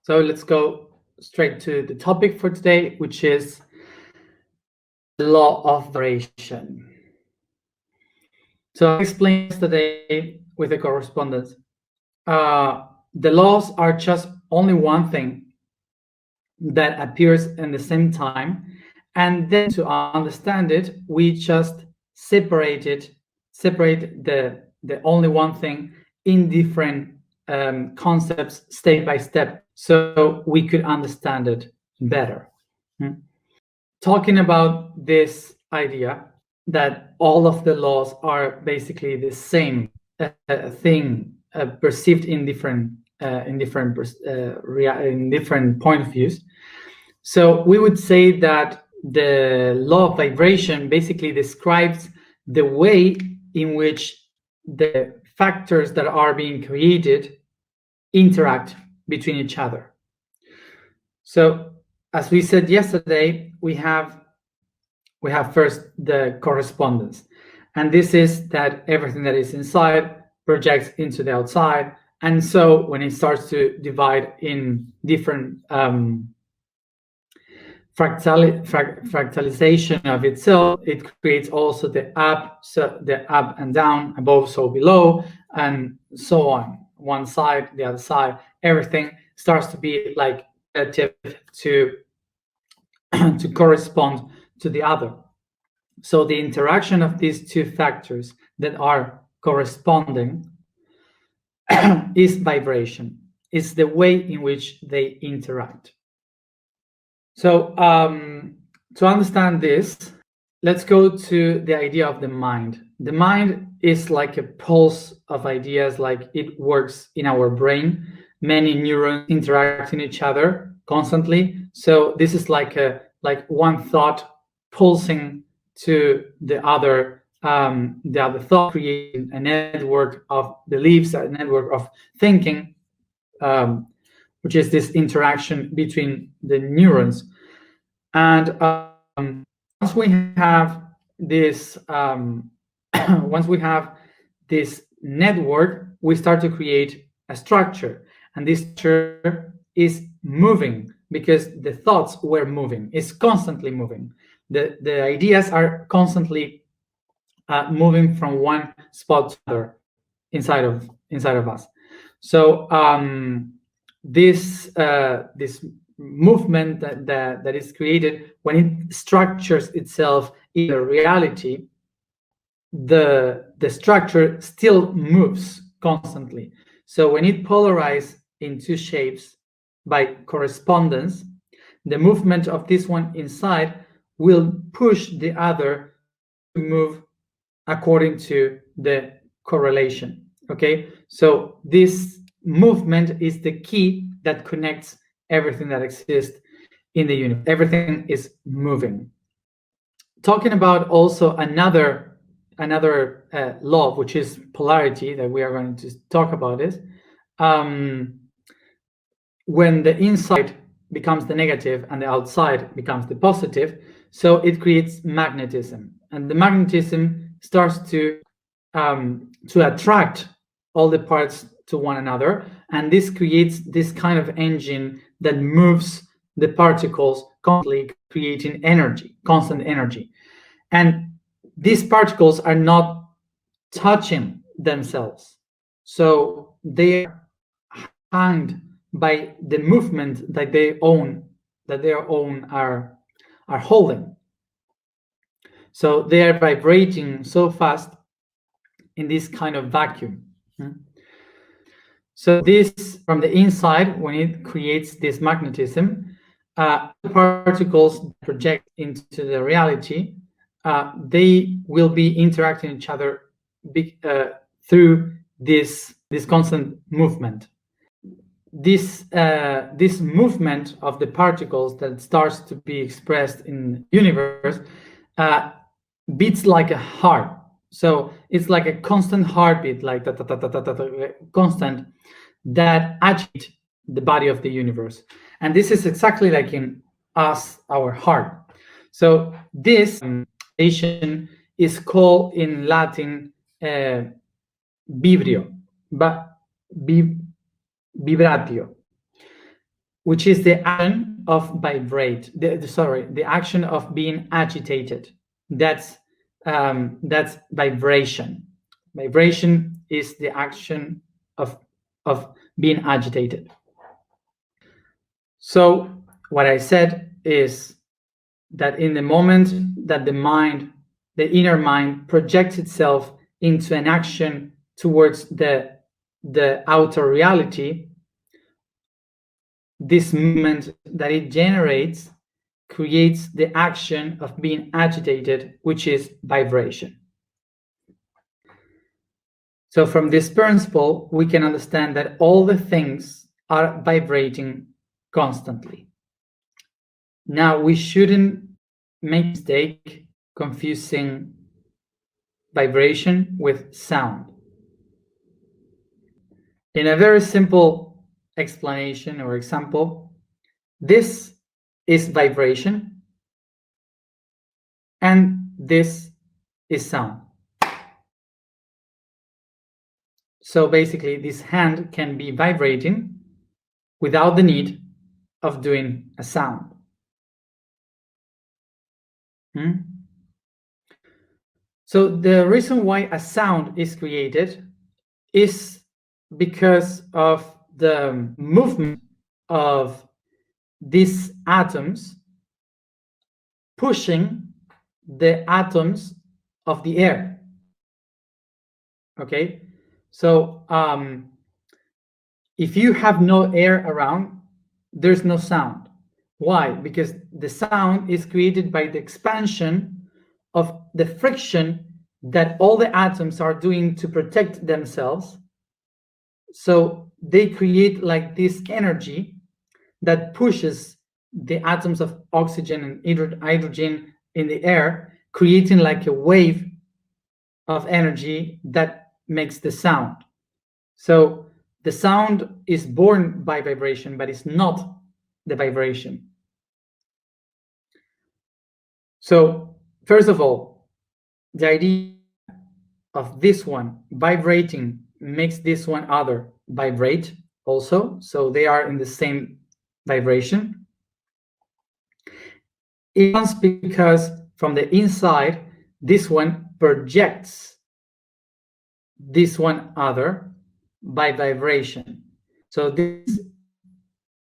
So let's go straight to the topic for today, which is the law of vibration. So I explained yesterday with the correspondence. The laws are just only one thing that appears in the same time, and then to understand it, we just separate the only one thing in different concepts step by step, so we could understand it better. Talking about this idea that all of the laws are basically the same thing, perceived in different point of views. So we would say that the law of vibration basically describes the way in which the factors that are being created interact between each other. So as we said yesterday, we have first the correspondence, and this is that everything that is inside projects into the outside, and so when it starts to divide in different fractalization of itself, it creates also the up and down, above, so below, and so on. One side, the other side, everything starts to be like relative to correspond to the other. So the interaction of these two factors that are corresponding is vibration. It's the way in which they interact. So to understand this, let's go to the idea of the mind. The mind is like a pulse of ideas, like it works in our brain. Many neurons interact in each other constantly. So this is like one thought pulsing to the other thought, creating a network of beliefs, a network of thinking, which is this interaction between the neurons. And once we have this, once we have this network, we start to create a structure, and this structure is moving because the thoughts were moving. It's constantly moving. The ideas are constantly moving from one spot to another inside of us. So this movement that is created when it structures itself in a reality, the structure still moves constantly. So when it polarizes in two shapes by correspondence, the movement of this one inside will push the other to move according to the correlation. Okay, so this movement is the key that connects everything that exists in the universe. Everything is moving. Talking about also another law, which is polarity, that we are going to talk about is when the inside becomes the negative and the outside becomes the positive, so it creates magnetism, and the magnetism starts to attract all the parts to one another, and this creates this kind of engine that moves the particles constantly, creating energy, constant energy. And these particles are not touching themselves, so they are hanged by the movement that their own are holding. So they are vibrating so fast in this kind of vacuum. So this, from the inside, when it creates this magnetism, particles project into the reality, they will be interacting each other through this constant movement. This movement of the particles that starts to be expressed in the universe beats like a heart. So it's like a constant heartbeat, like constant, that agitates the body of the universe. And this is exactly like in us, our heart. So this sensation is called in Latin vibrio, vibratio. which is the action of vibrate. The action of being agitated. That's vibration. Vibration is the action of being agitated. So what I said is that in the moment that the inner mind projects itself into an action towards the outer reality, this movement that it generates creates the action of being agitated, which is vibration. So from this principle, we can understand that all the things are vibrating constantly. Now, we shouldn't make a mistake confusing vibration with sound. In a very simple explanation or example, this is vibration and this is sound. So basically, this hand can be vibrating without the need of doing a sound. So the reason why a sound is created is because of the movement of these atoms pushing the atoms of the air. Okay, so if you have no air around, there's no sound. Why? Because the sound is created by the expansion of the friction that all the atoms are doing to protect themselves. So they create like this energy that pushes the atoms of oxygen and hydrogen in the air, creating like a wave of energy that makes the sound. So the sound is born by vibration, but it's not the vibration. So first of all, the idea of this one vibrating makes this one other vibrate also. So they are in the same vibration. It comes because from the inside, this one projects this one other by vibration. So this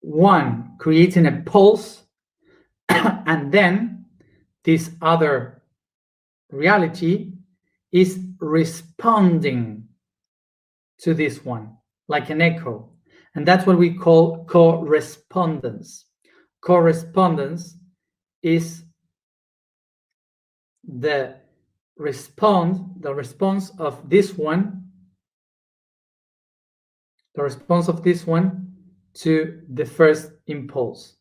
one creating a pulse, and then this other reality is responding to this one like an echo. And that's what we call correspondence. Correspondence is the response of this one, to the first impulse.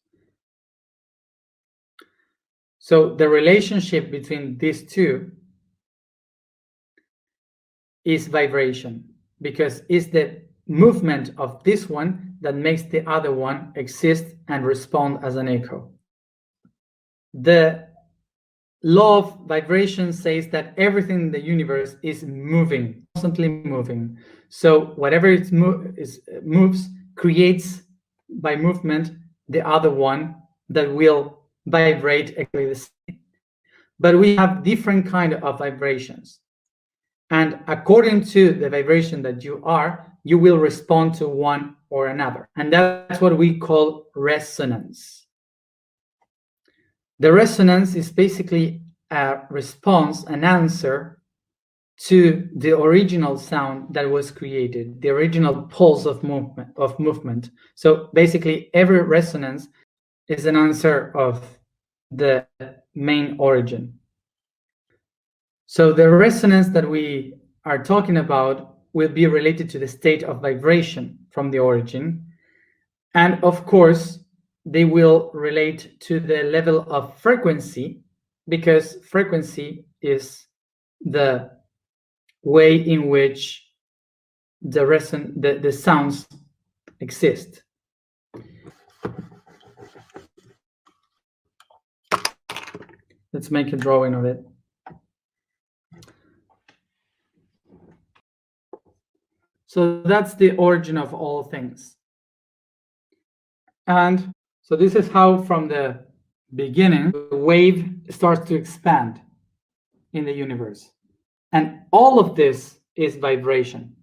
So the relationship between these two is vibration, because it's the movement of this one that makes the other one exist and respond as an echo. The law of vibration says that everything in the universe is moving, constantly moving. So whatever it moves creates by movement the other one that will vibrate exactly the same. But we have different kind of vibrations. And according to the vibration that you are, you will respond to one or another. And that's what we call resonance. The resonance is basically a response, an answer to the original sound that was created, the original pulse of movement. So basically, every resonance is an answer of the main origin. So the resonance that we are talking about will be related to the state of vibration from the origin. And of course, they will relate to the level of frequency, because frequency is the way in which the sounds exist. Let's make a drawing of it. So that's the origin of all things. And so this is how from the beginning, the wave starts to expand in the universe. And all of this is vibration.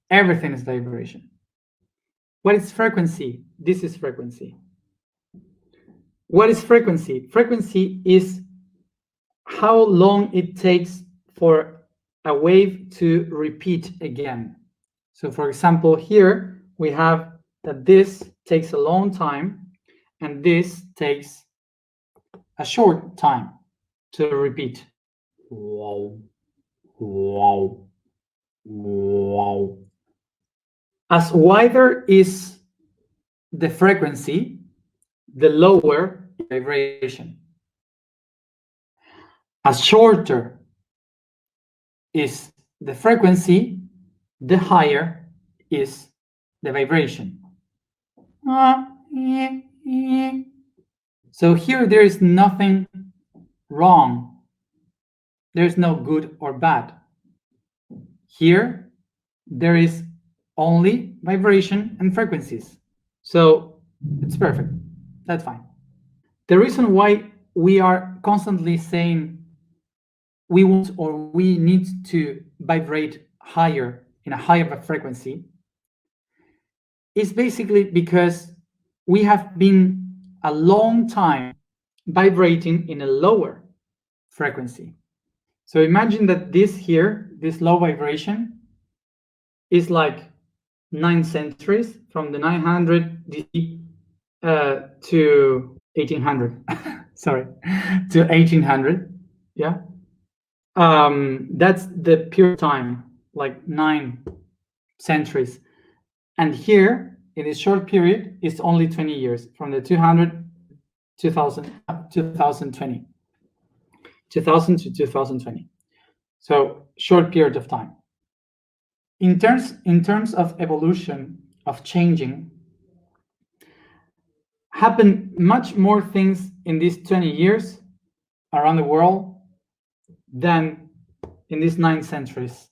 Everything is vibration. What is frequency? This is frequency. What is frequency? Frequency is how long it takes for a wave to repeat again. So for example, here we have that this takes a long time and this takes a short time to repeat. Wow, wow, wow. As wider is the frequency, the lower vibration. As shorter is the frequency, the higher is the vibration. So here there is nothing wrong. There's no good or bad. Here there is only vibration and frequencies. So it's perfect. That's fine. The reason why we are constantly saying we want or we need to vibrate higher in a higher frequency is basically because we have been a long time vibrating in a lower frequency. So imagine that this here, this low vibration, is like 9 centuries from the 900 D to 1800. Sorry, to 1800. Yeah. That's the pure time, like 9 centuries. And here, in this short period, it's only 20 years, from the 200, 2000, 2020, 2000 to 2020. So short period of time. In terms of evolution, of changing, happened much more things in these 20 years around the world than in these 9 centuries.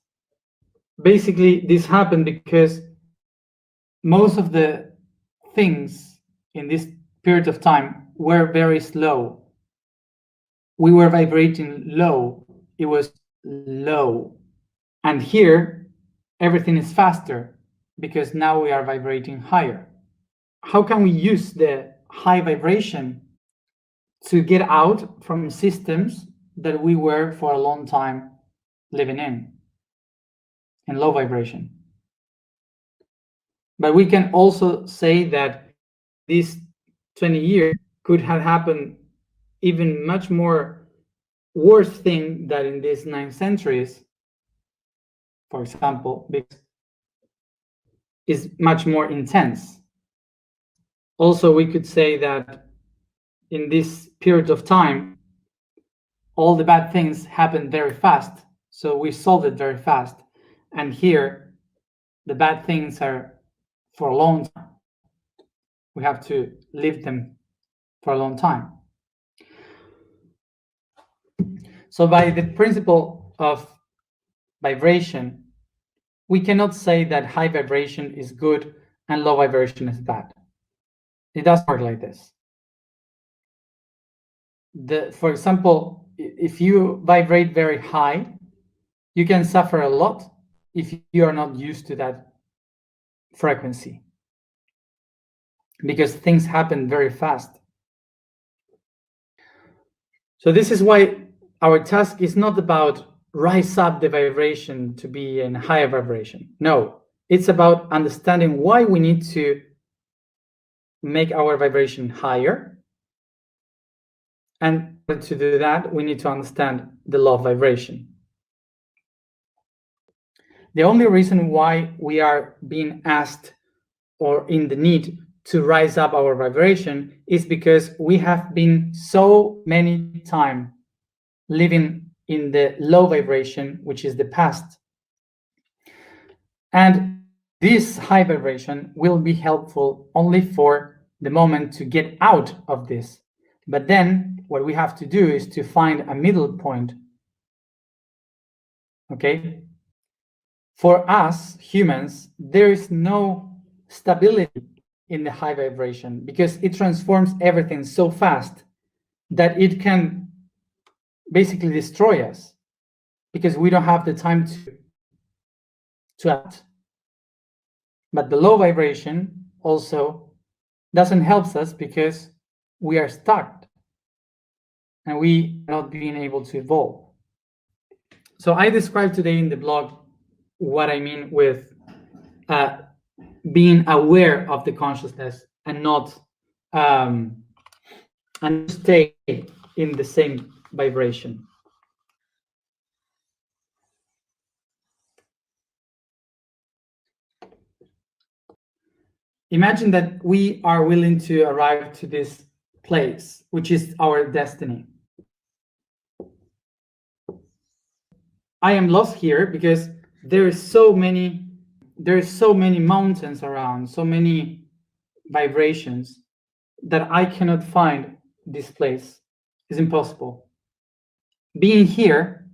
Basically, this happened because most of the things in this period of time were very slow. We were vibrating low. It was low. And here, everything is faster because now we are vibrating higher. How can we use the high vibration to get out from systems that we were for a long time living in low vibration? But we can also say that these 20 years could have happened even much more worse thing than in these 9 centuries, for example, because is much more intense. Also, we could say that in this period of time, all the bad things happened very fast, so we solved it very fast. And here, the bad things are for a long time. We have to live them for a long time. So by the principle of vibration, we cannot say that high vibration is good and low vibration is bad. It doesn't work like this. For example, if you vibrate very high, you can suffer a lot if you are not used to that frequency, because things happen very fast. So this is why our task is not about rise up the vibration to be in higher vibration. No, it's about understanding why we need to make our vibration higher. And to do that, we need to understand the law of vibration. The only reason why we are being asked or in the need to rise up our vibration is because we have been so many times living in the low vibration, which is the past. And this high vibration will be helpful only for the moment to get out of this. But then what we have to do is to find a middle point. Okay? For us humans, there is no stability in the high vibration because it transforms everything so fast that it can basically destroy us because we don't have the time to act. But the low vibration also doesn't help us because we are stuck and we are not being able to evolve. So I described today in the blog what I mean with being aware of the consciousness and not and stay in the same vibration. Imagine that we are willing to arrive to this place, which is our destiny. I am lost here because there are so many mountains around, so many vibrations that I cannot find this place. It's impossible. Being here,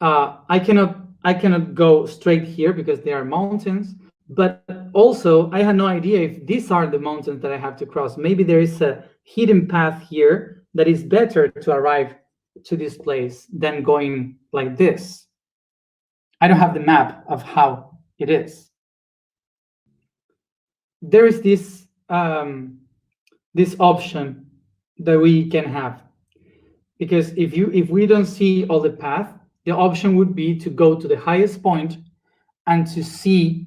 I cannot go straight here because there are mountains. But also, I had no idea if these are the mountains that I have to cross. Maybe there is a hidden path here that is better to arrive to this place than going like this. I don't have the map of how it is. There is this this option that we can have, because if we don't see all the path, the option would be to go to the highest point and to see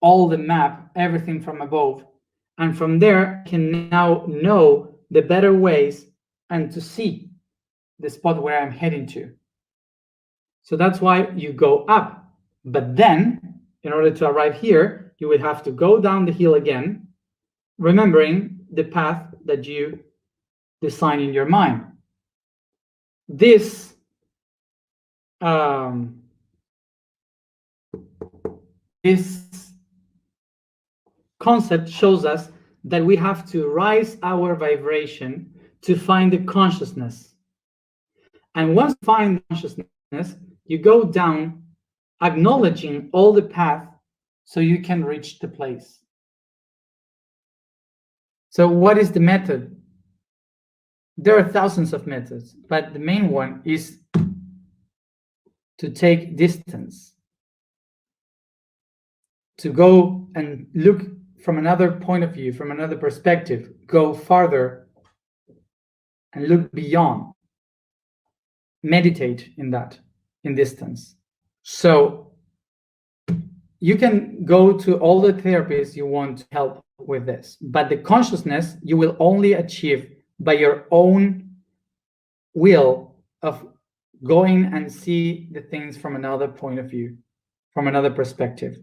all the map, everything from above, and from there I can now know the better ways and to see the spot where I'm heading to. So that's why you go up. But then, in order to arrive here, you would have to go down the hill again, remembering the path that you design in your mind. This concept shows us that we have to rise our vibration to find the consciousness. And once you find consciousness, you go down, acknowledging all the path so you can reach the place. So what is the method? There are thousands of methods, but the main one is to take distance, to go and look from another point of view, from another perspective, go farther and look beyond. Meditate in that, in distance. So you can go to all the therapists you want to help with this, but the consciousness you will only achieve by your own will of going and see the things from another point of view, from another perspective.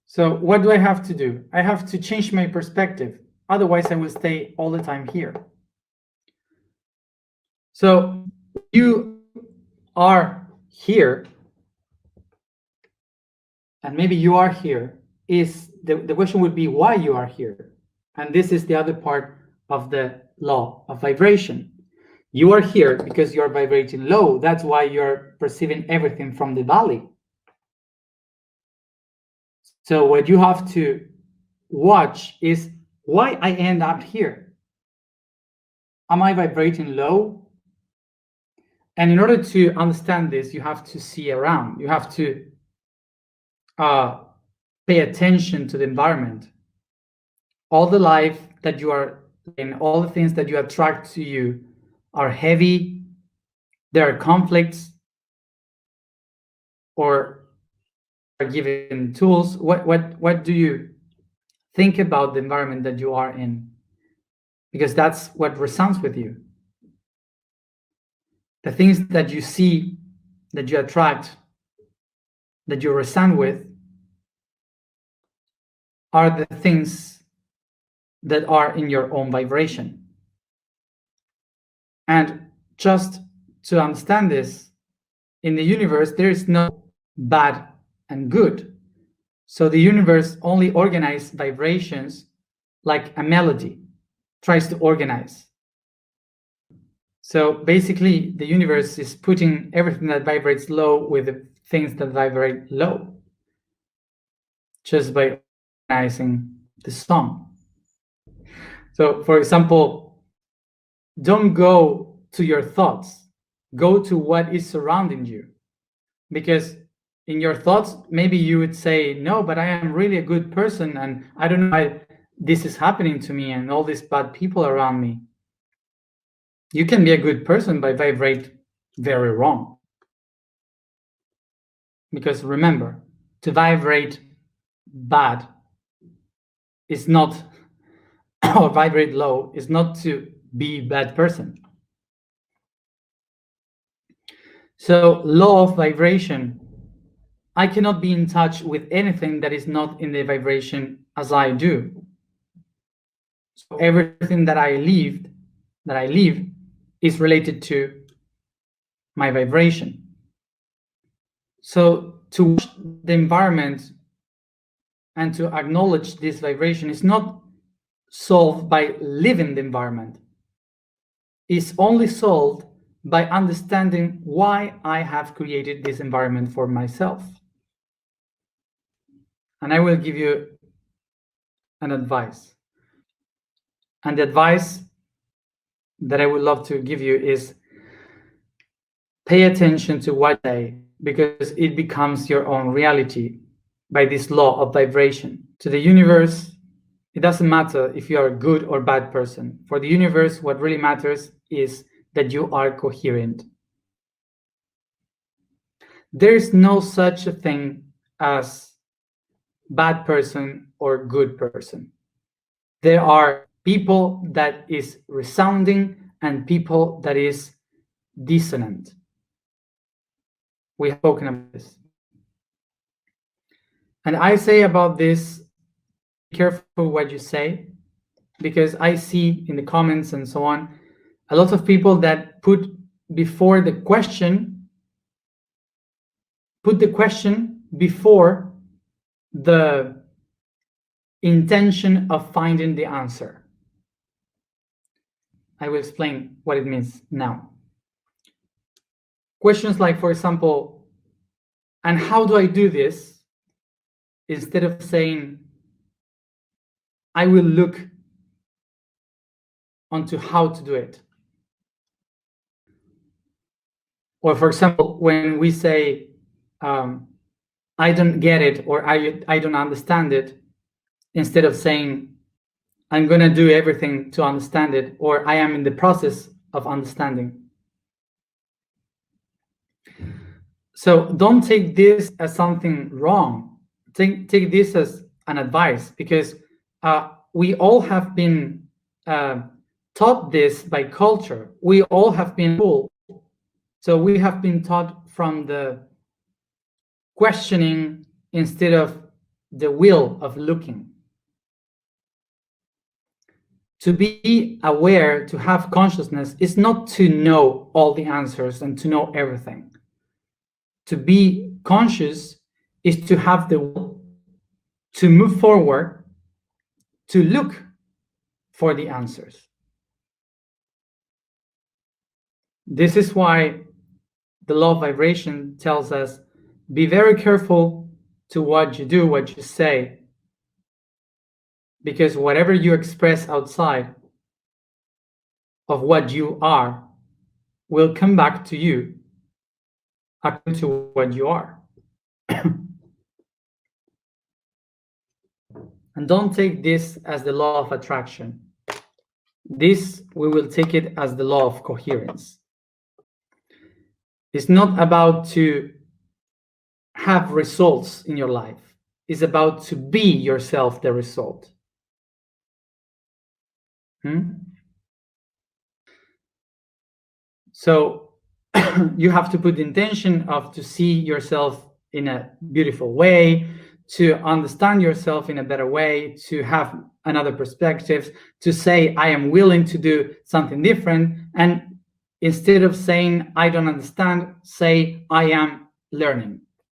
So what do I have to do? I have to change my perspective. Otherwise, I will stay all the time here. So you are here, and maybe you are here, is the question would be why you are here. And this is the other part of the law of vibration. You are here because you are vibrating low. That's why you're perceiving everything from the valley. So what you have to watch is why I end up here. Am I vibrating low? And in order to understand this, you have to see around. You have to pay attention to the environment. All the life that you are in, all the things that you attract to you are heavy. There are conflicts, or are given tools. What do you think about the environment that you are in? Because that's what resounds with you. The things that you see, that you attract, that you resonate with, are the things that are in your own vibration. And just to understand this, in the universe, there is no bad and good. So the universe only organizes vibrations like a melody tries to organize. So basically, the universe is putting everything that vibrates low with the things that vibrate low. just by organizing the song. So, for example, don't go to your thoughts, go to what is surrounding you. Because in your thoughts, maybe you would say, no, but I am really a good person, and I don't know why this is happening to me and all these bad people around me. You can be a good person but vibrate very wrong. Because remember, to vibrate bad is not, or vibrate low is not to be a bad person. So, law of vibration, I cannot be in touch with anything that is not in the vibration as I do. So everything that I live is related to my vibration. So to watch the environment and to acknowledge this vibration is not solved by living the environment. It's only solved by understanding why I have created this environment for myself. And I will give you an advice. And the advice that I would love to give you is pay attention to what you say, because it becomes your own reality by this law of vibration. To the universe, it doesn't matter if you are a good or bad person. For the universe, what really matters is that you are coherent. There is no such a thing as bad person or good person. There are people that is resounding and people that is dissonant. We have spoken about this. And I say about this, be careful what you say, because I see in the comments and so on, a lot of people that put before the question, put the question before the intention of finding the answer. I will explain what it means now. Questions like, for example, and how do I do this? Instead of saying, I will look onto how to do it. Or for example, when we say, I don't get it, or I don't understand it, instead of saying, I'm going to do everything to understand it, or I am in the process of understanding. So don't take this as something wrong. Take this as an advice, because we all have been taught this by culture. We all have been taught. So we have been taught from the questioning instead of the will of looking. To be aware, to have consciousness, is not to know all the answers and to know everything. To be conscious is to have the will to move forward, to look for the answers. This is why the law of vibration tells us, be very careful to what you do, what you say, because whatever you express outside of what you are will come back to you according to what you are. And don't take this as the law of attraction. This, we will take it as the law of coherence. It's not about to have results in your life. It's about to be yourself the result. So you have to put the intention of to see yourself in a beautiful way, to understand yourself in a better way, to have another perspective, to say, I am willing to do something different. And instead of saying, I don't understand, say, I am learning.